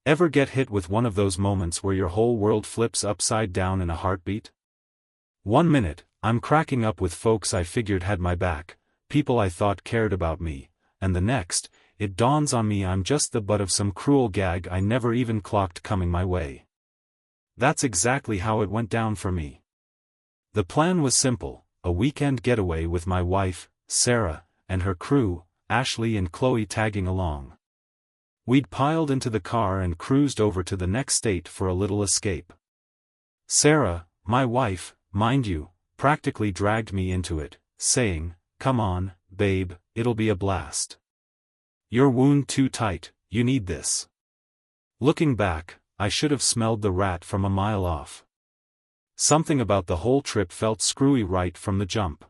Ever get hit with one of those moments where your whole world flips upside down in a heartbeat? 1 minute, I'm cracking up with folks I figured had my back, people I thought cared about me, and the next, it dawns on me I'm just the butt of some cruel gag I never even clocked coming my way. That's exactly how it went down for me. The plan was simple, a weekend getaway with my wife, Sarah, and her crew, Ashley and Chloe tagging along. We'd piled into the car and cruised over to the next state for a little escape. Sarah, my wife, mind you, practically dragged me into it, saying, "Come on, babe, it'll be a blast. Your wound too tight, you need this." Looking back, I should have smelled the rat from a mile off. Something about the whole trip felt screwy right from the jump.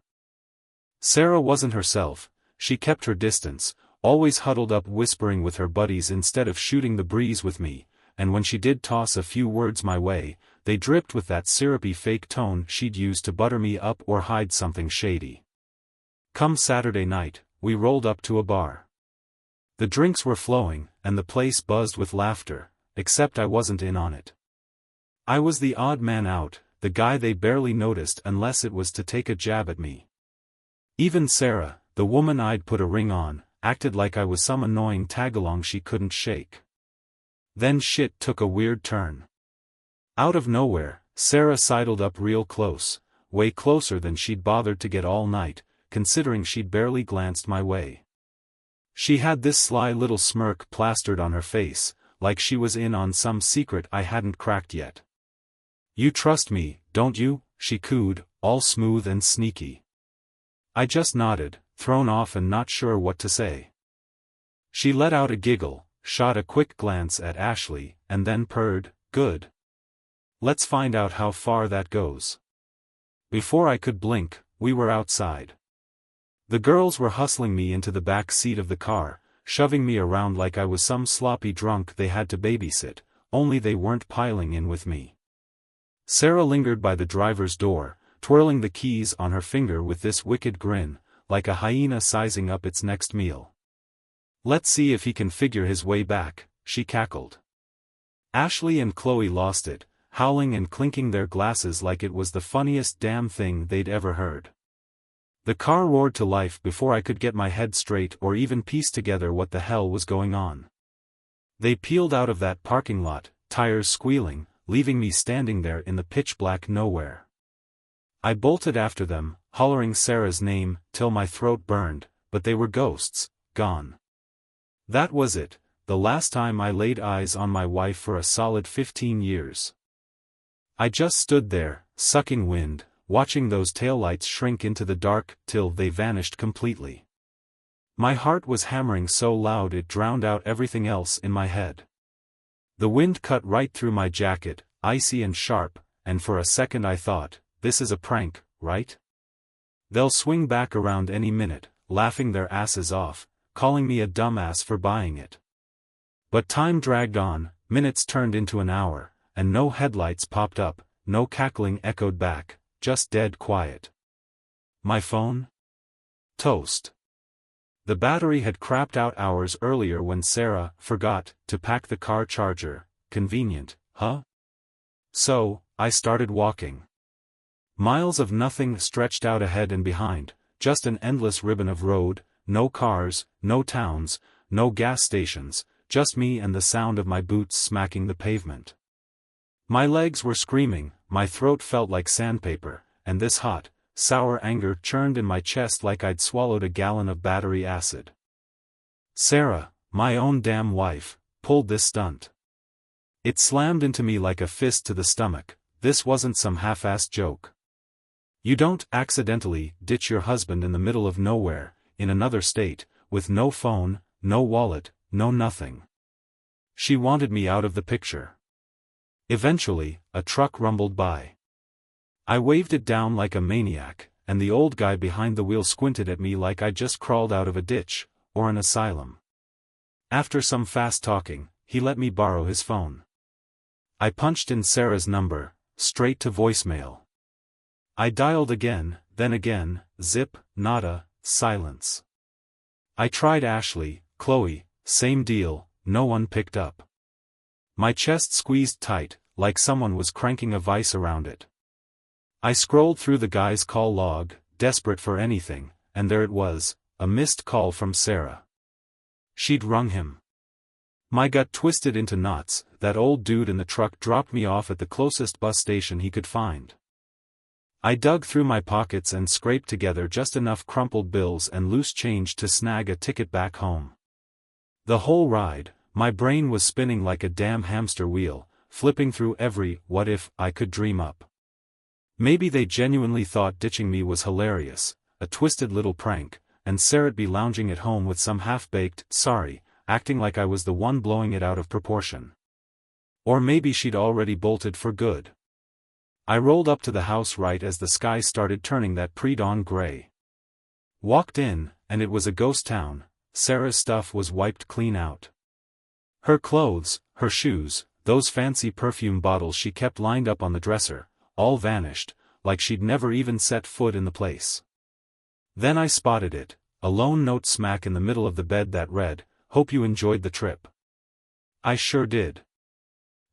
Sarah wasn't herself, she kept her distance, always huddled up whispering with her buddies instead of shooting the breeze with me, and when she did toss a few words my way, they dripped with that syrupy fake tone she'd use to butter me up or hide something shady. Come Saturday night, we rolled up to a bar. The drinks were flowing, and the place buzzed with laughter, except I wasn't in on it. I was the odd man out, the guy they barely noticed unless it was to take a jab at me. Even Sarah, the woman I'd put a ring on, acted like I was some annoying tagalong she couldn't shake. Then shit took a weird turn. Out of nowhere, Sarah sidled up real close, way closer than she'd bothered to get all night, considering she'd barely glanced my way. She had this sly little smirk plastered on her face, like she was in on some secret I hadn't cracked yet. "You trust me, don't you?" she cooed, all smooth and sneaky. I just nodded, thrown off and not sure what to say. She let out a giggle, shot a quick glance at Ashley, and then purred, "Good. Let's find out how far that goes." Before I could blink, we were outside. The girls were hustling me into the back seat of the car, shoving me around like I was some sloppy drunk they had to babysit, only they weren't piling in with me. Sarah lingered by the driver's door, twirling the keys on her finger with this wicked grin, like a hyena sizing up its next meal. "Let's see if he can figure his way back," she cackled. Ashley and Chloe lost it, howling and clinking their glasses like it was the funniest damn thing they'd ever heard. The car roared to life before I could get my head straight or even piece together what the hell was going on. They peeled out of that parking lot, tires squealing, leaving me standing there in the pitch-black nowhere. I bolted after them, hollering Sarah's name, till my throat burned, but they were ghosts, gone. That was it, the last time I laid eyes on my wife for a solid 15 years. I just stood there, sucking wind, watching those taillights shrink into the dark till they vanished completely. My heart was hammering so loud it drowned out everything else in my head. The wind cut right through my jacket, icy and sharp, and for a second I thought, this is a prank, right? They'll swing back around any minute, laughing their asses off, calling me a dumbass for buying it. But time dragged on, minutes turned into an hour, and no headlights popped up, no cackling echoed back, just dead quiet. My phone? Toast. The battery had crapped out hours earlier when Sarah forgot to pack the car charger. Convenient, huh? So, I started walking. Miles of nothing stretched out ahead and behind, just an endless ribbon of road, no cars, no towns, no gas stations, just me and the sound of my boots smacking the pavement. My legs were screaming, my throat felt like sandpaper, and this hot, sour anger churned in my chest like I'd swallowed a gallon of battery acid. Sarah, my own damn wife, pulled this stunt. It slammed into me like a fist to the stomach. This wasn't some half-assed joke. You don't accidentally ditch your husband in the middle of nowhere, in another state, with no phone, no wallet, no nothing. She wanted me out of the picture. Eventually, a truck rumbled by. I waved it down like a maniac, and the old guy behind the wheel squinted at me like I'd just crawled out of a ditch, or an asylum. After some fast talking, he let me borrow his phone. I punched in Sarah's number, straight to voicemail. I dialed again, then again, zip, nada, silence. I tried Ashley, Chloe, same deal, no one picked up. My chest squeezed tight, like someone was cranking a vice around it. I scrolled through the guy's call log, desperate for anything, and there it was, a missed call from Sarah. She'd rung him. My gut twisted into knots. That old dude in the truck dropped me off at the closest bus station he could find. I dug through my pockets and scraped together just enough crumpled bills and loose change to snag a ticket back home. The whole ride, my brain was spinning like a damn hamster wheel, flipping through every what if I could dream up. Maybe they genuinely thought ditching me was hilarious, a twisted little prank, and Sarah'd be lounging at home with some half-baked sorry, acting like I was the one blowing it out of proportion. Or maybe she'd already bolted for good. I rolled up to the house right as the sky started turning that pre-dawn gray. Walked in, and it was a ghost town. Sarah's stuff was wiped clean out. Her clothes, her shoes, those fancy perfume bottles she kept lined up on the dresser, all vanished, like she'd never even set foot in the place. Then I spotted it, a lone note smack in the middle of the bed that read, "Hope you enjoyed the trip." I sure did.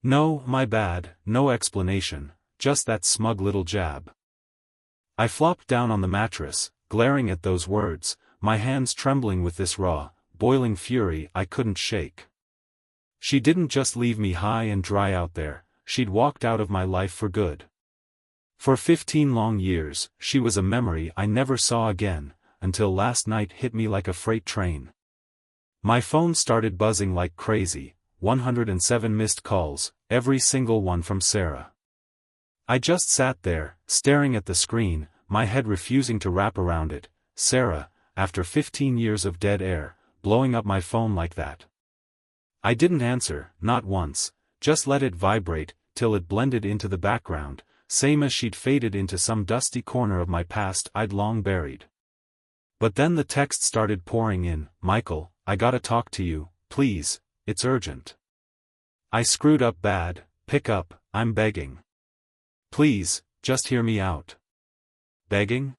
No, my bad, no explanation, just that smug little jab. I flopped down on the mattress, glaring at those words, my hands trembling with this raw, boiling fury I couldn't shake. She didn't just leave me high and dry out there, she'd walked out of my life for good. For 15 long years, she was a memory I never saw again, until last night hit me like a freight train. My phone started buzzing like crazy, 107 missed calls, every single one from Sarah. I just sat there, staring at the screen, my head refusing to wrap around it. Sarah, after 15 years of dead air, blowing up my phone like that. I didn't answer, not once, just let it vibrate, till it blended into the background, same as she'd faded into some dusty corner of my past I'd long buried. But then the text started pouring in. "Michael, I gotta talk to you, please, it's urgent. I screwed up bad, pick up, I'm begging. Please, just hear me out." Begging?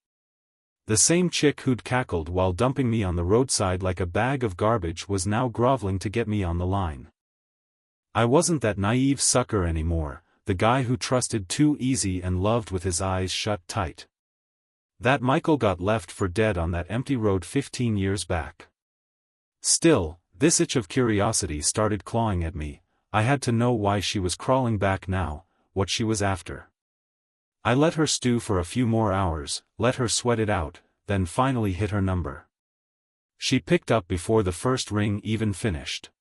The same chick who'd cackled while dumping me on the roadside like a bag of garbage was now groveling to get me on the line. I wasn't that naive sucker anymore, the guy who trusted too easy and loved with his eyes shut tight. That Michael got left for dead on that empty road 15 years back. Still, this itch of curiosity started clawing at me. I had to know why she was crawling back now, what she was after. I let her stew for a few more hours, let her sweat it out, then finally hit her number. She picked up before the first ring even finished.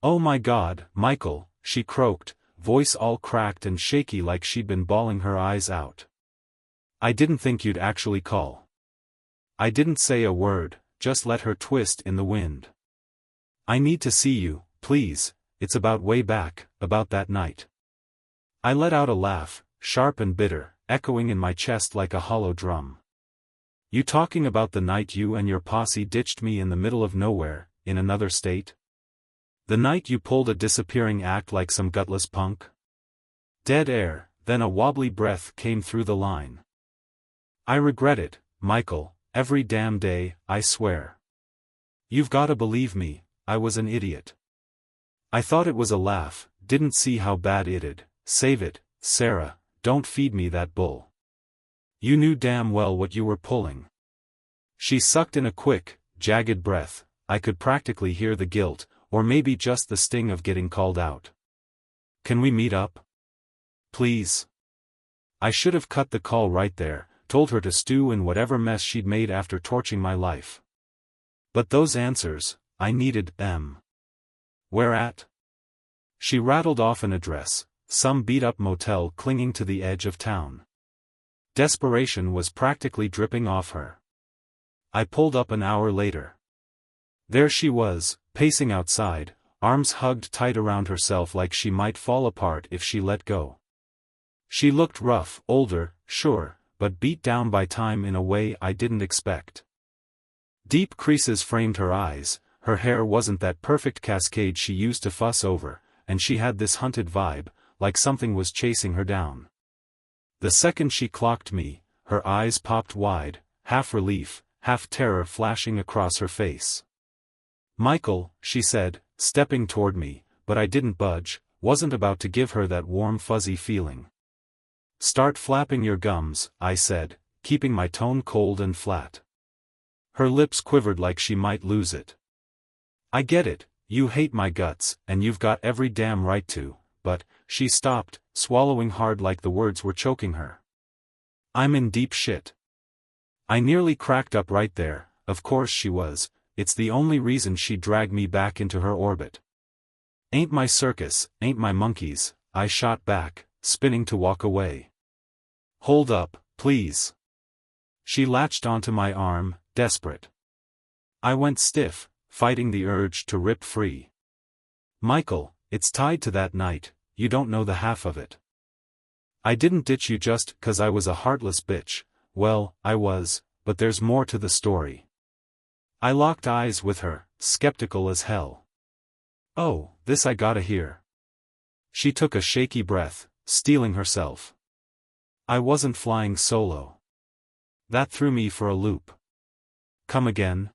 "Oh my God, Michael," she croaked, voice all cracked and shaky like she'd been bawling her eyes out. "I didn't think you'd actually call." I didn't say a word, just let her twist in the wind. "I need to see you, please, it's about way back, about that night." I let out a laugh, sharp and bitter, echoing in my chest like a hollow drum. "You talking about the night you and your posse ditched me in the middle of nowhere, in another state? The night you pulled a disappearing act like some gutless punk?" Dead air, then a wobbly breath came through the line. "I regret it, Michael, every damn day, I swear. You've gotta believe me, I was an idiot. I thought it was a laugh, didn't see how bad it'd. Save it, Sarah, don't feed me that bull. You knew damn well what you were pulling." She sucked in a quick, jagged breath. I could practically hear the guilt, or maybe just the sting of getting called out. "Can we meet up? Please?" I should have cut the call right there, told her to stew in whatever mess she'd made after torching my life. But those answers, I needed them. "Where at?" She rattled off an address, some beat-up motel clinging to the edge of town. Desperation was practically dripping off her. I pulled up an hour later. There she was, pacing outside, arms hugged tight around herself like she might fall apart if she let go. She looked rough, older, sure, but beat down by time in a way I didn't expect. Deep creases framed her eyes, her hair wasn't that perfect cascade she used to fuss over, and she had this hunted vibe, like something was chasing her down. The second she clocked me, her eyes popped wide, half relief, half terror flashing across her face. "Michael," she said, stepping toward me, but I didn't budge. wasn't about to give her that warm fuzzy feeling. "Start flapping your gums," I said, keeping my tone cold and flat. Her lips quivered like she might lose it. "I get it, you hate my guts, and you've got every damn right to, but," she stopped, swallowing hard like the words were choking her. "I'm in deep shit." I nearly cracked up right there. Of course she was, it's the only reason she dragged me back into her orbit. "Ain't my circus, ain't my monkeys," I shot back, spinning to walk away. "Hold up, please." She latched onto my arm, desperate. I went stiff, fighting the urge to rip free. "Michael, it's tied to that night, you don't know the half of it. I didn't ditch you just 'cause I was a heartless bitch. Well, I was, but there's more to the story." I locked eyes with her, skeptical as hell. "Oh, this I gotta hear." She took a shaky breath, steeling herself. "I wasn't flying solo. That threw me for a loop." "Come again?"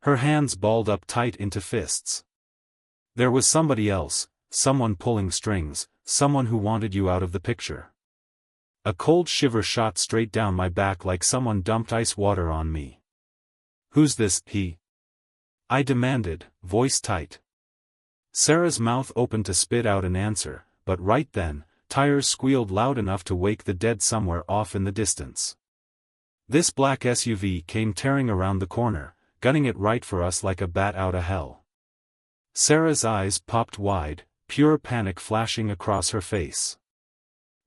Her hands balled up tight into fists. "There was somebody else, someone pulling strings, someone who wanted you out of the picture." A cold shiver shot straight down my back like someone dumped ice water on me. "Who's this, he?" I demanded, voice tight. Sarah's mouth opened to spit out an answer, but right then, tires squealed loud enough to wake the dead somewhere off in the distance. This black SUV came tearing around the corner, gunning it right for us like a bat out of hell. Sarah's eyes popped wide, pure panic flashing across her face.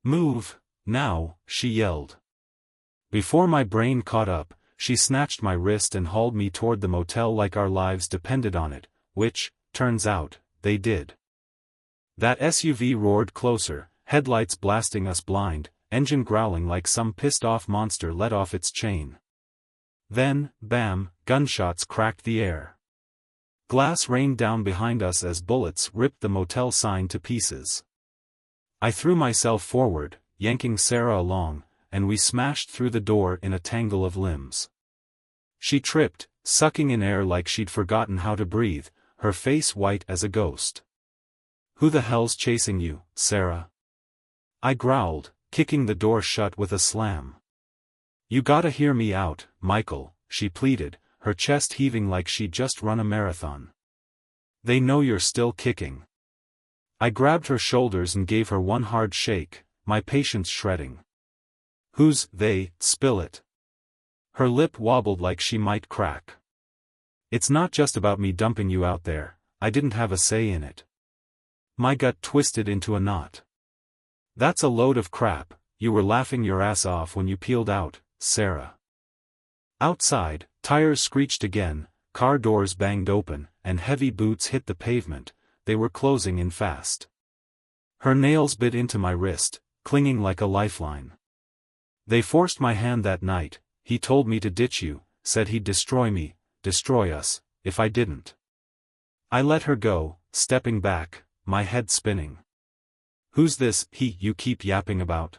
"Move, now," she yelled. Before my brain caught up, she snatched my wrist and hauled me toward the motel like our lives depended on it, which, turns out, they did. That SUV roared closer, headlights blasting us blind, engine growling like some pissed-off monster let off its chain. Then, bam, gunshots cracked the air. Glass rained down behind us as bullets ripped the motel sign to pieces. I threw myself forward, yanking Sarah along, and we smashed through the door in a tangle of limbs. She tripped, sucking in air like she'd forgotten how to breathe, her face white as a ghost. "Who the hell's chasing you, Sarah?" I growled, kicking the door shut with a slam. "You gotta hear me out, Michael," she pleaded, her chest heaving like she'd just run a marathon. "They know you're still kicking." I grabbed her shoulders and gave her one hard shake, my patience shredding. "Who's they? Spill it." Her lip wobbled like she might crack. "It's not just about me dumping you out there, I didn't have a say in it." My gut twisted into a knot. "That's a load of crap, you were laughing your ass off when you peeled out, Sarah." Outside, tires screeched again, car doors banged open, and heavy boots hit the pavement. They were closing in fast. Her nails bit into my wrist, clinging like a lifeline. "They forced my hand that night. He told me to ditch you, said he'd destroy me, destroy us, if I didn't." I let her go, stepping back, my head spinning. "Who's this he you keep yapping about?"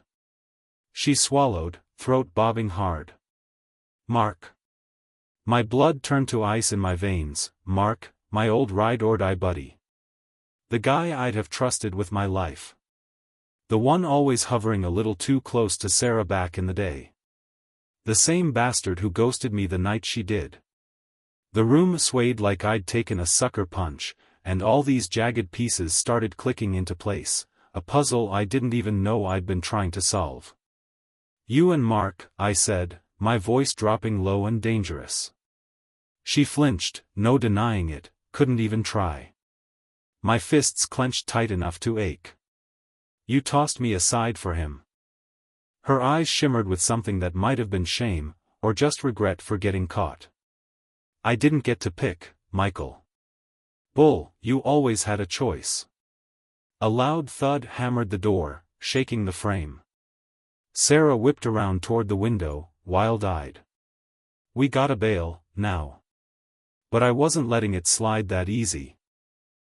She swallowed, throat bobbing hard. "Mark." My blood turned to ice in my veins. Mark, my old ride-or-die buddy. The guy I'd have trusted with my life. The one always hovering a little too close to Sarah back in the day. The same bastard who ghosted me the night she did. The room swayed like I'd taken a sucker punch, and all these jagged pieces started clicking into place, a puzzle I didn't even know I'd been trying to solve. "You and Mark," I said, my voice dropping low and dangerous. She flinched, no denying it, couldn't even try. My fists clenched tight enough to ache. "You tossed me aside for him." Her eyes shimmered with something that might have been shame, or just regret for getting caught. "I didn't get to pick, Michael." "Bull, you always had a choice." A loud thud hammered the door, shaking the frame. Sarah whipped around toward the window, wild-eyed. "We gotta bail, now." But I wasn't letting it slide that easy.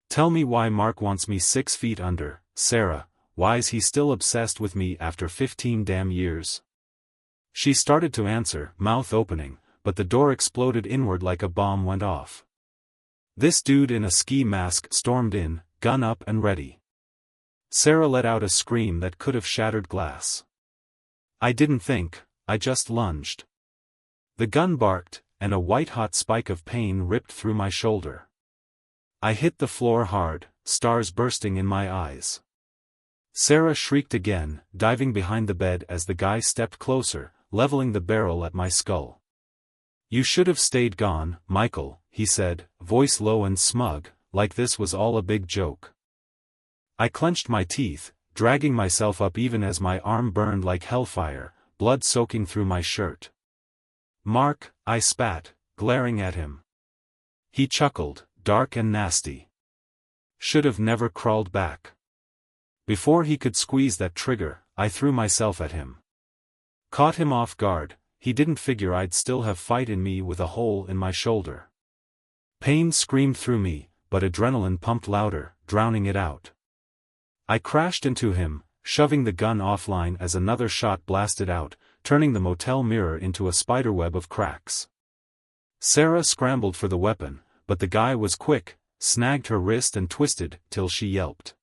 "Tell me why Mark wants me 6 feet under, Sarah, why's he still obsessed with me after 15 damn years?" She started to answer, mouth opening, but the door exploded inward like a bomb went off. This dude in a ski mask stormed in, gun up and ready. Sarah let out a scream that could have shattered glass. I didn't think, I just lunged. The gun barked, and a white-hot spike of pain ripped through my shoulder. I hit the floor hard, stars bursting in my eyes. Sarah shrieked again, diving behind the bed as the guy stepped closer, leveling the barrel at my skull. "You should have stayed gone, Michael," he said, voice low and smug, like this was all a big joke. I clenched my teeth, dragging myself up even as my arm burned like hellfire, blood soaking through my shirt. "Mark," I spat, glaring at him. He chuckled, dark and nasty. "Should have never crawled back." Before he could squeeze that trigger, I threw myself at him. Caught him off guard. He didn't figure I'd still have fight in me with a hole in my shoulder. Pain screamed through me, but adrenaline pumped louder, drowning it out. I crashed into him, shoving the gun offline as another shot blasted out, turning the motel mirror into a spiderweb of cracks. Sarah scrambled for the weapon, but the guy was quick, snagged her wrist and twisted till she yelped.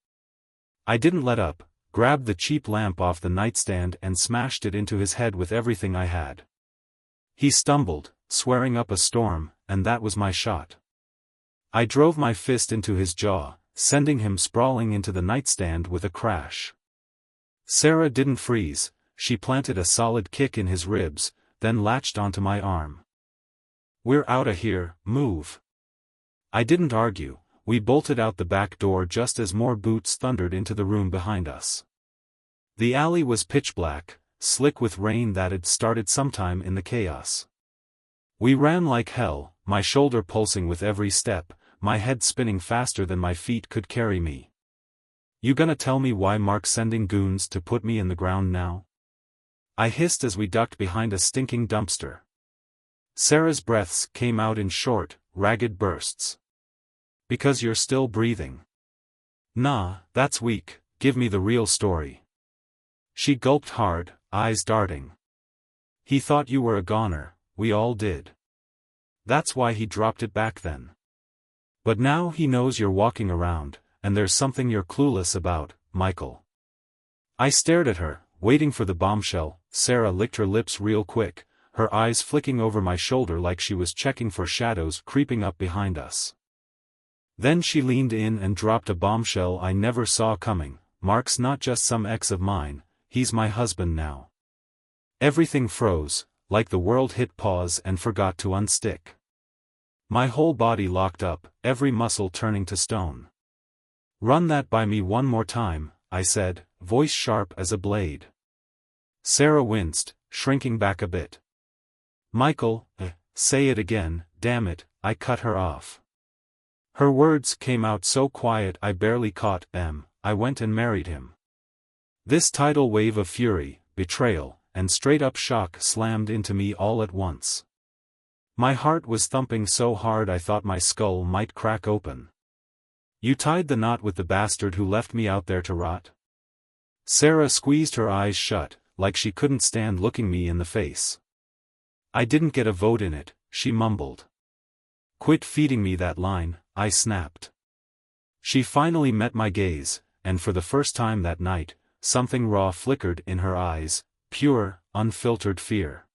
I didn't let up, grabbed the cheap lamp off the nightstand and smashed it into his head with everything I had. He stumbled, swearing up a storm, and that was my shot. I drove my fist into his jaw, sending him sprawling into the nightstand with a crash. Sarah didn't freeze, she planted a solid kick in his ribs, then latched onto my arm. "We're outta here, move." I didn't argue, we bolted out the back door just as more boots thundered into the room behind us. The alley was pitch black, slick with rain that had started sometime in the chaos. We ran like hell, my shoulder pulsing with every step, my head spinning faster than my feet could carry me. "You gonna tell me why Mark's sending goons to put me in the ground now?" I hissed as we ducked behind a stinking dumpster. Sarah's breaths came out in short, ragged bursts. "Because you're still breathing." "Nah, that's weak, give me the real story." She gulped hard, eyes darting. "He thought you were a goner, we all did. That's why he dropped it back then. But now he knows you're walking around, and there's something you're clueless about, Michael." I stared at her, waiting for the bombshell. Sarah licked her lips real quick, her eyes flicking over my shoulder like she was checking for shadows creeping up behind us. Then she leaned in and dropped a bombshell I never saw coming. "Mark's not just some ex of mine, he's my husband now." Everything froze, like the world hit pause and forgot to unstick. My whole body locked up, every muscle turning to stone. "Run that by me one more time," I said, voice sharp as a blade. Sarah winced, shrinking back a bit. "Michael, say it again, damn it," I cut her off. Her words came out so quiet I barely caught them. "I went and married him." This tidal wave of fury, betrayal, and straight-up shock slammed into me all at once. My heart was thumping so hard I thought my skull might crack open. "You tied the knot with the bastard who left me out there to rot?" Sarah squeezed her eyes shut, like she couldn't stand looking me in the face. "I didn't get a vote in it," she mumbled. "Quit feeding me that line," I snapped. She finally met my gaze, and for the first time that night, something raw flickered in her eyes, pure, unfiltered fear.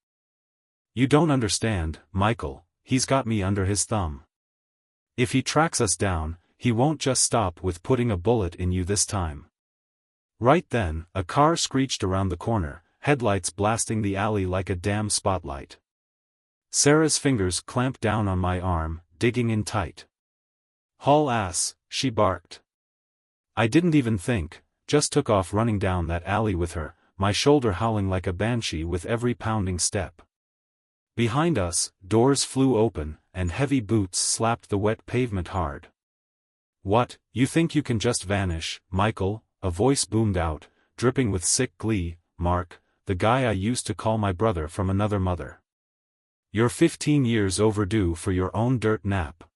"You don't understand, Michael, he's got me under his thumb. If he tracks us down, he won't just stop with putting a bullet in you this time." Right then, a car screeched around the corner, headlights blasting the alley like a damn spotlight. Sarah's fingers clamped down on my arm, digging in tight. "Haul ass," she barked. I didn't even think, just took off running down that alley with her, my shoulder howling like a banshee with every pounding step. Behind us, doors flew open, and heavy boots slapped the wet pavement hard. "What, you think you can just vanish, Michael?" a voice boomed out, dripping with sick glee. "Mark, the guy I used to call my brother from another mother. You're 15 years overdue for your own dirt nap."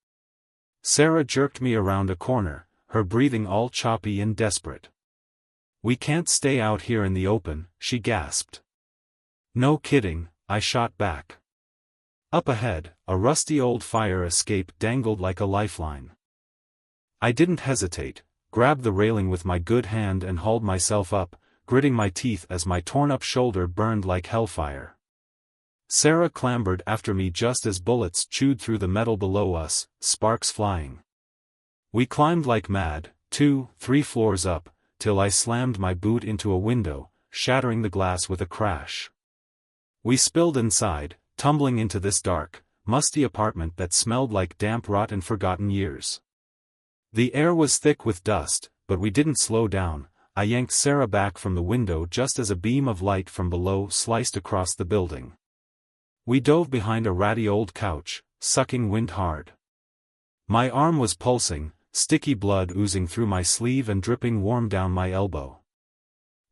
Sarah jerked me around a corner, her breathing all choppy and desperate. "We can't stay out here in the open," she gasped. "No kidding," I shot back. Up ahead, a rusty old fire escape dangled like a lifeline. I didn't hesitate, grabbed the railing with my good hand and hauled myself up, gritting my teeth as my torn-up shoulder burned like hellfire. Sarah clambered after me just as bullets chewed through the metal below us, sparks flying. We climbed like mad, 2, 3 floors up, till I slammed my boot into a window, shattering the glass with a crash. We spilled inside, tumbling into this dark, musty apartment that smelled like damp rot and forgotten years. The air was thick with dust, but we didn't slow down. I yanked Sarah back from the window just as a beam of light from below sliced across the building. We dove behind a ratty old couch, sucking wind hard. My arm was pulsing, sticky blood oozing through my sleeve and dripping warm down my elbow.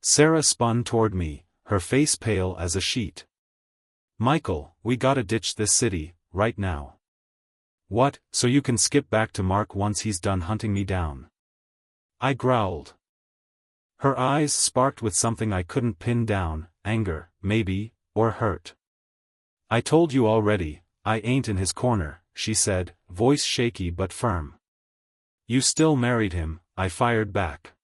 Sarah spun toward me, her face pale as a sheet. "Michael, we gotta ditch this city, right now." "What, so you can skip back to Mark once he's done hunting me down?" I growled. Her eyes sparked with something I couldn't pin down, anger, maybe, or hurt. "I told you already, I ain't in his corner," she said, voice shaky but firm. "You still married him," I fired back.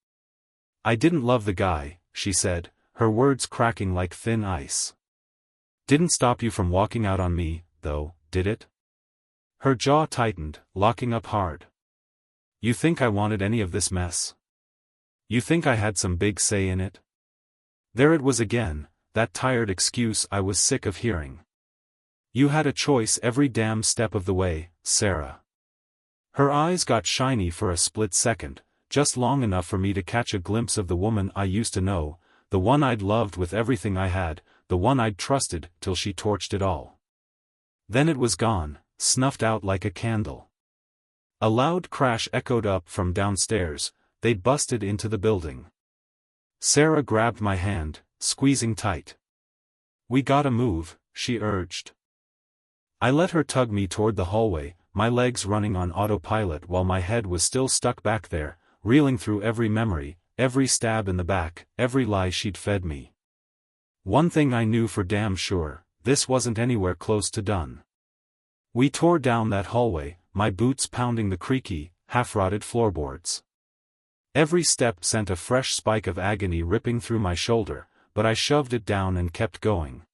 "I didn't love the guy," she said, her words cracking like thin ice. "Didn't stop you from walking out on me, though, did it?" Her jaw tightened, locking up hard. "You think I wanted any of this mess? You think I had some big say in it?" There it was again, that tired excuse I was sick of hearing. "You had a choice every damn step of the way, Sarah." Her eyes got shiny for a split second, just long enough for me to catch a glimpse of the woman I used to know, the one I'd loved with everything I had, the one I'd trusted till she torched it all. Then it was gone, snuffed out like a candle. A loud crash echoed up from downstairs. They'd busted into the building. Sarah grabbed my hand, squeezing tight. "We gotta move," she urged. I let her tug me toward the hallway, my legs running on autopilot while my head was still stuck back there, reeling through every memory, every stab in the back, every lie she'd fed me. One thing I knew for damn sure, this wasn't anywhere close to done. We tore down that hallway, my boots pounding the creaky, half-rotted floorboards. Every step sent a fresh spike of agony ripping through my shoulder, but I shoved it down and kept going.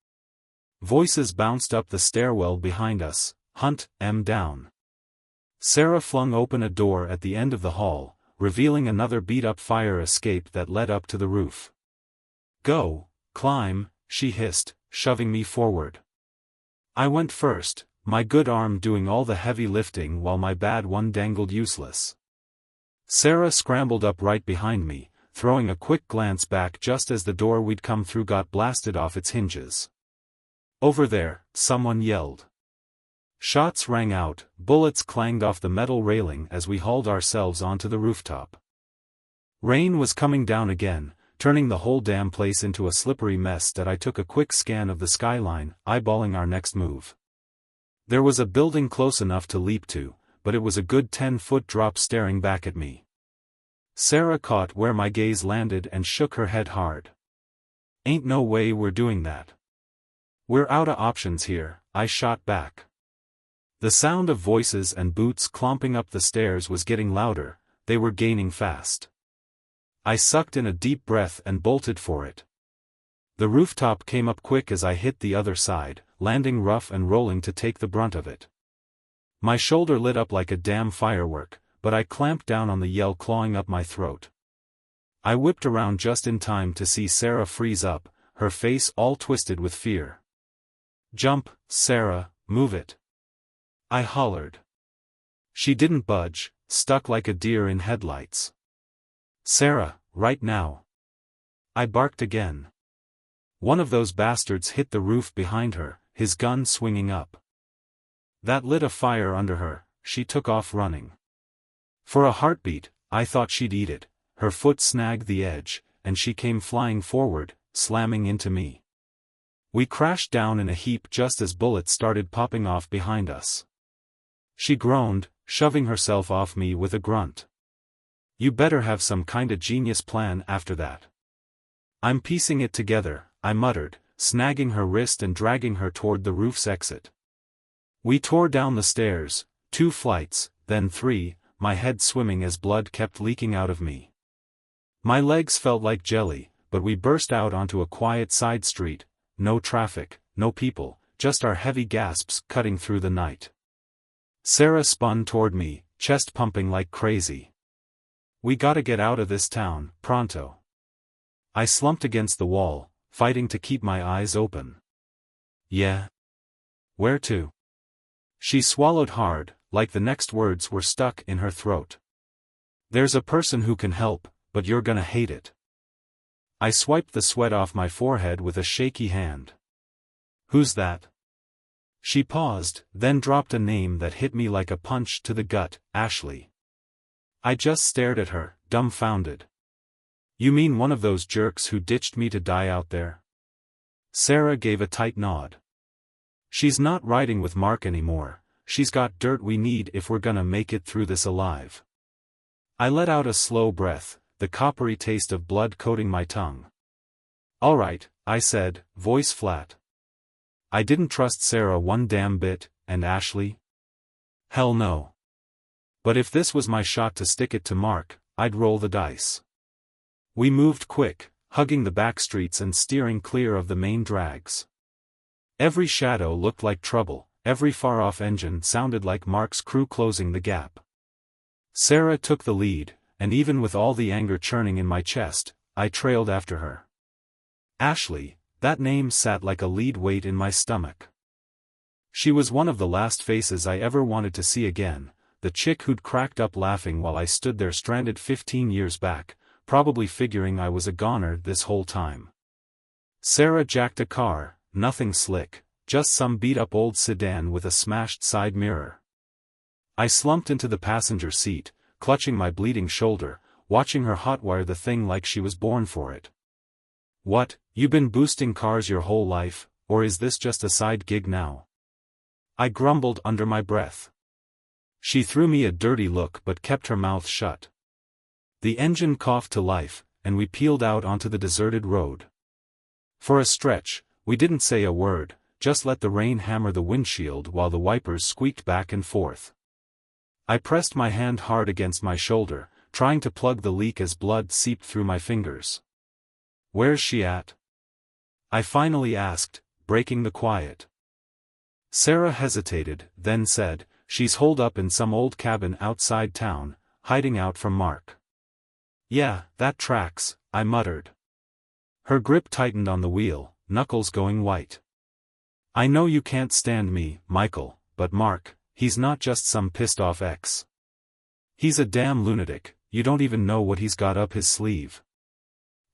Voices bounced up the stairwell behind us, "Hunt 'em down." Sarah flung open a door at the end of the hall, revealing another beat-up fire escape that led up to the roof. "Go, climb," she hissed, shoving me forward. I went first, my good arm doing all the heavy lifting while my bad one dangled useless. Sarah scrambled up right behind me, throwing a quick glance back just as the door we'd come through got blasted off its hinges. "Over there," someone yelled. Shots rang out, bullets clanged off the metal railing as we hauled ourselves onto the rooftop. Rain was coming down again, turning the whole damn place into a slippery mess that I took a quick scan of the skyline, eyeballing our next move. There was a building close enough to leap to, but it was a good 10-foot drop staring back at me. Sarah caught where my gaze landed and shook her head hard. "Ain't no way we're doing that. We're outta options here," I shot back. The sound of voices and boots clomping up the stairs was getting louder, they were gaining fast. I sucked in a deep breath and bolted for it. The rooftop came up quick as I hit the other side, landing rough and rolling to take the brunt of it. My shoulder lit up like a damn firework, but I clamped down on the yell clawing up my throat. I whipped around just in time to see Sarah freeze up, her face all twisted with fear. "Jump, Sarah, move it!" I hollered. She didn't budge, stuck like a deer in headlights. "Sarah, right now!" I barked again. One of those bastards hit the roof behind her, his gun swinging up. That lit a fire under her. She took off running. For a heartbeat, I thought she'd eat it. Her foot snagged the edge, and she came flying forward, slamming into me. We crashed down in a heap just as bullets started popping off behind us. She groaned, shoving herself off me with a grunt. "You better have some kinda genius plan after that." "I'm piecing it together," I muttered, snagging her wrist and dragging her toward the roof's exit. We tore down the stairs, 2 flights, then 3, my head swimming as blood kept leaking out of me. My legs felt like jelly, but we burst out onto a quiet side street, no traffic, no people, just our heavy gasps cutting through the night. Sarah spun toward me, chest pumping like crazy. "We gotta get out of this town, pronto." I slumped against the wall, fighting to keep my eyes open. "Yeah? Where to?" She swallowed hard, like the next words were stuck in her throat. "There's a person who can help, but you're gonna hate it." I swiped the sweat off my forehead with a shaky hand. "Who's that?" She paused, then dropped a name that hit me like a punch to the gut, Ashley. I just stared at her, dumbfounded. "You mean one of those jerks who ditched me to die out there?" Sarah gave a tight nod. "She's not riding with Mark anymore, she's got dirt we need if we're gonna make it through this alive." I let out a slow breath, the coppery taste of blood coating my tongue. "All right," I said, voice flat. I didn't trust Sarah one damn bit, and Ashley? Hell no. But if this was my shot to stick it to Mark, I'd roll the dice. We moved quick, hugging the back streets and steering clear of the main drags. Every shadow looked like trouble, every far-off engine sounded like Mark's crew closing the gap. Sarah took the lead, and even with all the anger churning in my chest, I trailed after her. Ashley, that name sat like a lead weight in my stomach. She was one of the last faces I ever wanted to see again, the chick who'd cracked up laughing while I stood there stranded 15 years back, probably figuring I was a goner this whole time. Sarah jacked a car, nothing slick, just some beat-up old sedan with a smashed side mirror. I slumped into the passenger seat, clutching my bleeding shoulder, watching her hotwire the thing like she was born for it. "What, you been boosting cars your whole life, or is this just a side gig now?" I grumbled under my breath. She threw me a dirty look but kept her mouth shut. The engine coughed to life, and we peeled out onto the deserted road. For a stretch, we didn't say a word, just let the rain hammer the windshield while the wipers squeaked back and forth. I pressed my hand hard against my shoulder, trying to plug the leak as blood seeped through my fingers. "Where's she at?" I finally asked, breaking the quiet. Sarah hesitated, then said, "She's holed up in some old cabin outside town, hiding out from Mark." "Yeah, that tracks," I muttered. Her grip tightened on the wheel, knuckles going white. "I know you can't stand me, Michael, but Mark, he's not just some pissed-off ex. He's a damn lunatic, you don't even know what he's got up his sleeve."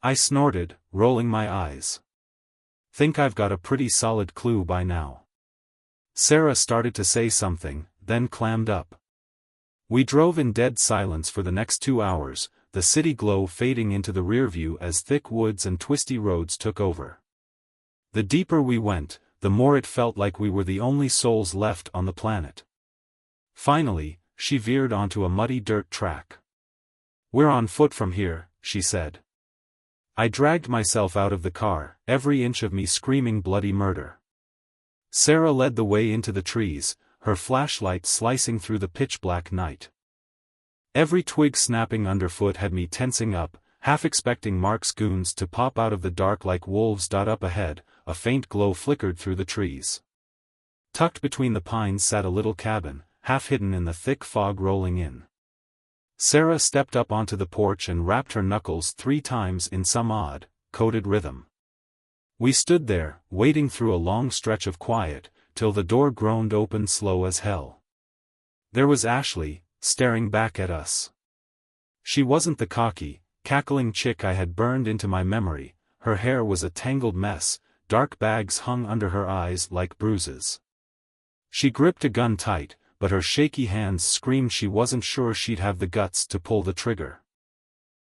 I snorted, rolling my eyes. "Think I've got a pretty solid clue by now." Sarah started to say something, then clammed up. We drove in dead silence for the next 2 hours, the city glow fading into the rearview as thick woods and twisty roads took over. The deeper we went, the more it felt like we were the only souls left on the planet. Finally, she veered onto a muddy dirt track. "We're on foot from here," she said. I dragged myself out of the car, every inch of me screaming bloody murder. Sarah led the way into the trees, her flashlight slicing through the pitch-black night. Every twig snapping underfoot had me tensing up, half expecting Mark's goons to pop out of the dark like wolves. Up ahead, a faint glow flickered through the trees. Tucked between the pines sat a little cabin, half hidden in the thick fog rolling in. Sarah stepped up onto the porch and rapped her knuckles 3 times in some odd, coded rhythm. We stood there, waiting through a long stretch of quiet, till the door groaned open slow as hell. There was Ashley, staring back at us. She wasn't the cocky, cackling chick I had burned into my memory, her hair was a tangled mess, dark bags hung under her eyes like bruises. She gripped a gun tight, but her shaky hands screamed she wasn't sure she'd have the guts to pull the trigger.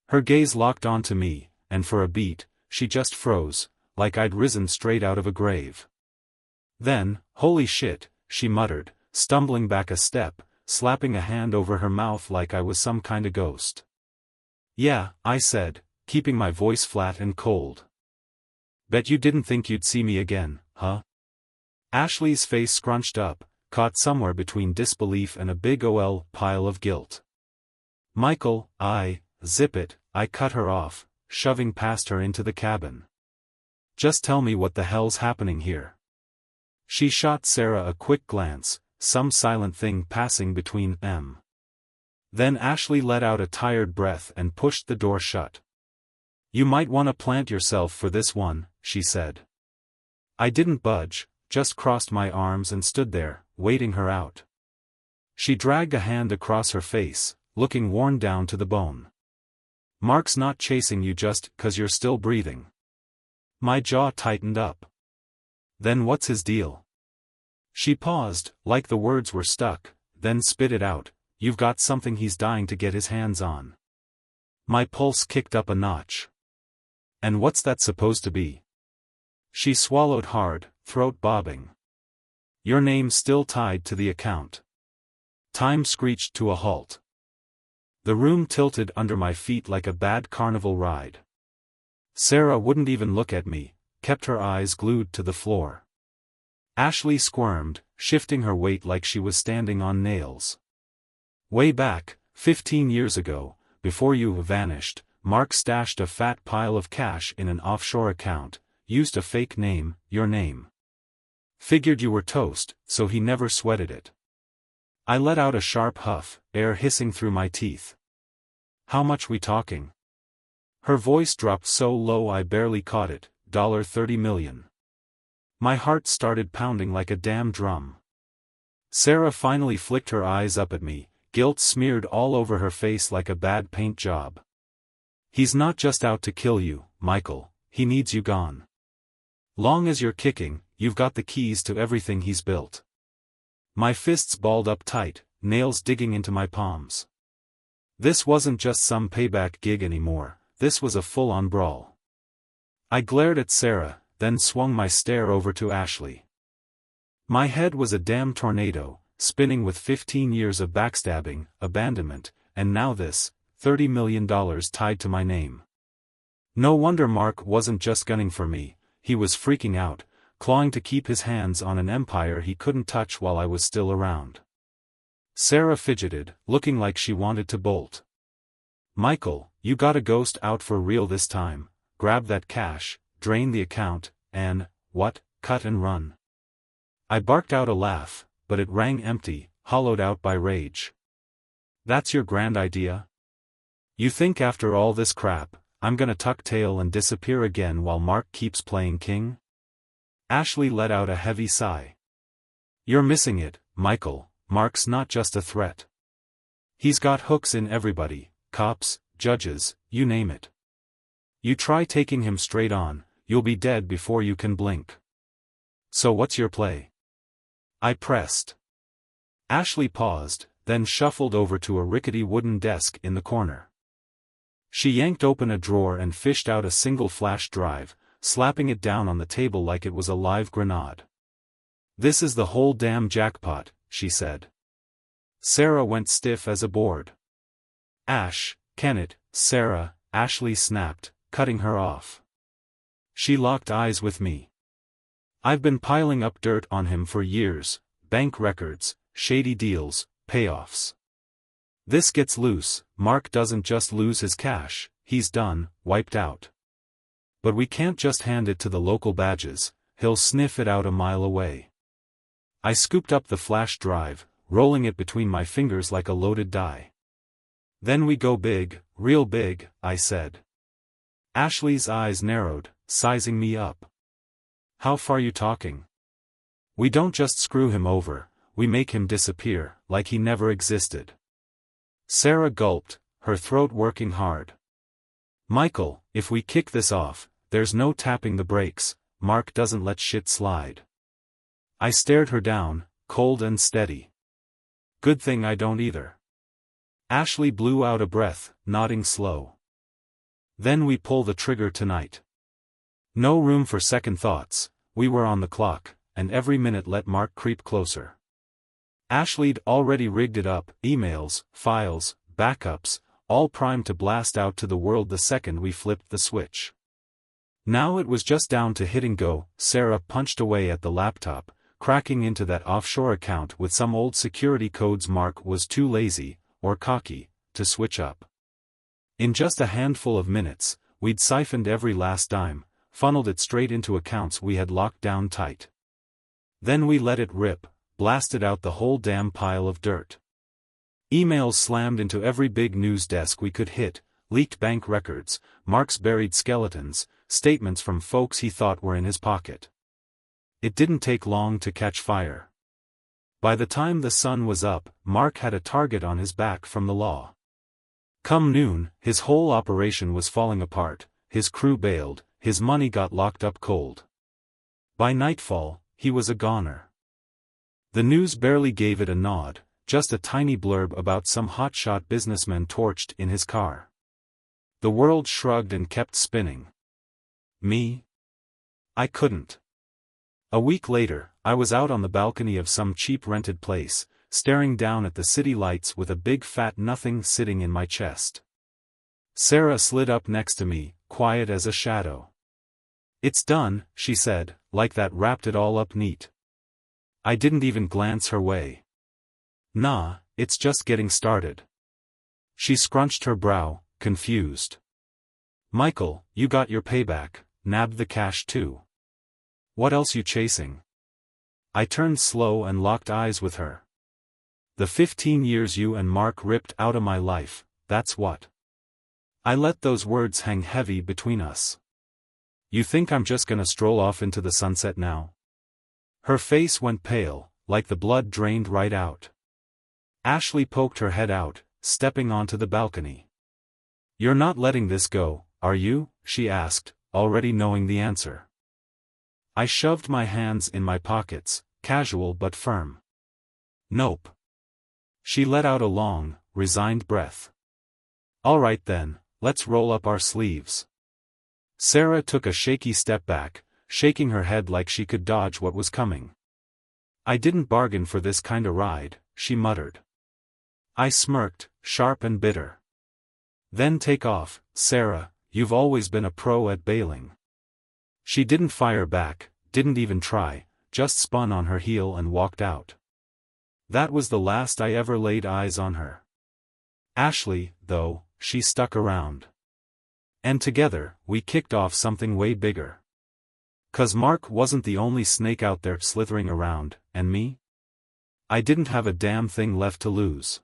Her gaze locked onto me, and for a beat, she just froze, like I'd risen straight out of a grave. Then, "Holy shit," she muttered, stumbling back a step, slapping a hand over her mouth like I was some kinda ghost. "Yeah," I said, keeping my voice flat and cold. "Bet you didn't think you'd see me again, huh?" Ashley's face scrunched up, caught somewhere between disbelief and a big ol' pile of guilt. Michael, zip it, I cut her off, shoving past her into the cabin. Just tell me what the hell's happening here. She shot Sarah a quick glance, some silent thing passing between them. Then Ashley let out a tired breath and pushed the door shut. You might want to plant yourself for this one, she said. I didn't budge, just crossed my arms and stood there, waiting her out. She dragged a hand across her face, looking worn down to the bone. Mark's not chasing you just 'cause you're still breathing. My jaw tightened up. Then what's his deal? She paused, like the words were stuck, then spit it out. You've got something he's dying to get his hands on. My pulse kicked up a notch. And what's that supposed to be? She swallowed hard, throat bobbing. Your name's still tied to the account. Time screeched to a halt. The room tilted under my feet like a bad carnival ride. Sarah wouldn't even look at me, kept her eyes glued to the floor. Ashley squirmed, shifting her weight like she was standing on nails. Way back, 15 years ago, before you vanished, Mark stashed a fat pile of cash in an offshore account, used a fake name, your name. Figured you were toast, so he never sweated it. I let out a sharp huff, air hissing through my teeth. How much we talking? Her voice dropped so low I barely caught it, $30 million. My heart started pounding like a damn drum. Sarah finally flicked her eyes up at me, guilt smeared all over her face like a bad paint job. He's not just out to kill you, Michael, he needs you gone. Long as you're kicking, you've got the keys to everything he's built. My fists balled up tight, nails digging into my palms. This wasn't just some payback gig anymore, this was a full-on brawl. I glared at Sarah, then swung my stare over to Ashley. My head was a damn tornado, spinning with 15 years of backstabbing, abandonment, and now this, $30 million tied to my name. No wonder Mark wasn't just gunning for me, he was freaking out, clawing to keep his hands on an empire he couldn't touch while I was still around. Sarah fidgeted, looking like she wanted to bolt. Michael, you got a ghost out for real this time, grab that cash, drain the account, and, cut and run. I barked out a laugh, but it rang empty, hollowed out by rage. That's your grand idea? You think after all this crap, I'm gonna tuck tail and disappear again while Mark keeps playing king? Ashley let out a heavy sigh. You're missing it, Michael, Mark's not just a threat. He's got hooks in everybody, cops, judges, you name it. You try taking him straight on, you'll be dead before you can blink. So what's your play? I pressed. Ashley paused, then shuffled over to a rickety wooden desk in the corner. She yanked open a drawer and fished out a single flash drive, slapping it down on the table like it was a live grenade. This is the whole damn jackpot, she said. Sarah went stiff as a board. Sarah, Ashley snapped, cutting her off. She locked eyes with me. I've been piling up dirt on him for years, bank records, shady deals, payoffs. This gets loose, Mark doesn't just lose his cash, he's done, wiped out. But we can't just hand it to the local badges, he'll sniff it out a mile away. I scooped up the flash drive, rolling it between my fingers like a loaded die. Then we go big, real big, I said. Ashley's eyes narrowed, sizing me up. How far you talking? We don't just screw him over, we make him disappear, like he never existed. Sarah gulped, her throat working hard. Michael, if we kick this off, there's no tapping the brakes, Mark doesn't let shit slide. I stared her down, cold and steady. Good thing I don't either. Ashley blew out a breath, nodding slow. Then we pull the trigger tonight. No room for second thoughts, we were on the clock, and every minute let Mark creep closer. Ashley'd already rigged it up, emails, files, backups, all primed to blast out to the world the second we flipped the switch. Now it was just down to hitting go. Sarah punched away at the laptop, cracking into that offshore account with some old security codes Mark was too lazy, or cocky, to switch up. In just a handful of minutes, we'd siphoned every last dime, funneled it straight into accounts we had locked down tight. Then we let it rip, blasted out the whole damn pile of dirt. Emails slammed into every big news desk we could hit, leaked bank records, Mark's buried skeletons, statements from folks he thought were in his pocket. It didn't take long to catch fire. By the time the sun was up, Mark had a target on his back from the law. Come noon, his whole operation was falling apart, his crew bailed, his money got locked up cold. By nightfall, he was a goner. The news barely gave it a nod, just a tiny blurb about some hotshot businessman torched in his car. The world shrugged and kept spinning. Me? I couldn't. A week later, I was out on the balcony of some cheap rented place, staring down at the city lights with a big fat nothing sitting in my chest. Sarah slid up next to me, quiet as a shadow. "It's done," she said, like that wrapped it all up neat. I didn't even glance her way. "Nah, it's just getting started." She scrunched her brow, confused. "Michael, you got your payback, nabbed the cash too. What else you chasing?" I turned slow and locked eyes with her. "The 15 years you and Mark ripped out of my life, that's what." I let those words hang heavy between us. "You think I'm just gonna stroll off into the sunset now?" Her face went pale, like the blood drained right out. Ashley poked her head out, stepping onto the balcony. "You're not letting this go, are you?" she asked, already knowing the answer. I shoved my hands in my pockets, casual but firm. "Nope." She let out a long, resigned breath. "All right then, let's roll up our sleeves." Sarah took a shaky step back, shaking her head like she could dodge what was coming. "I didn't bargain for this kinda ride," she muttered. I smirked, sharp and bitter. "Then take off, Sarah, you've always been a pro at bailing." She didn't fire back, didn't even try, just spun on her heel and walked out. That was the last I ever laid eyes on her. Ashley, though, she stuck around. And together, we kicked off something way bigger. 'Cause Mark wasn't the only snake out there slithering around, and me? I didn't have a damn thing left to lose.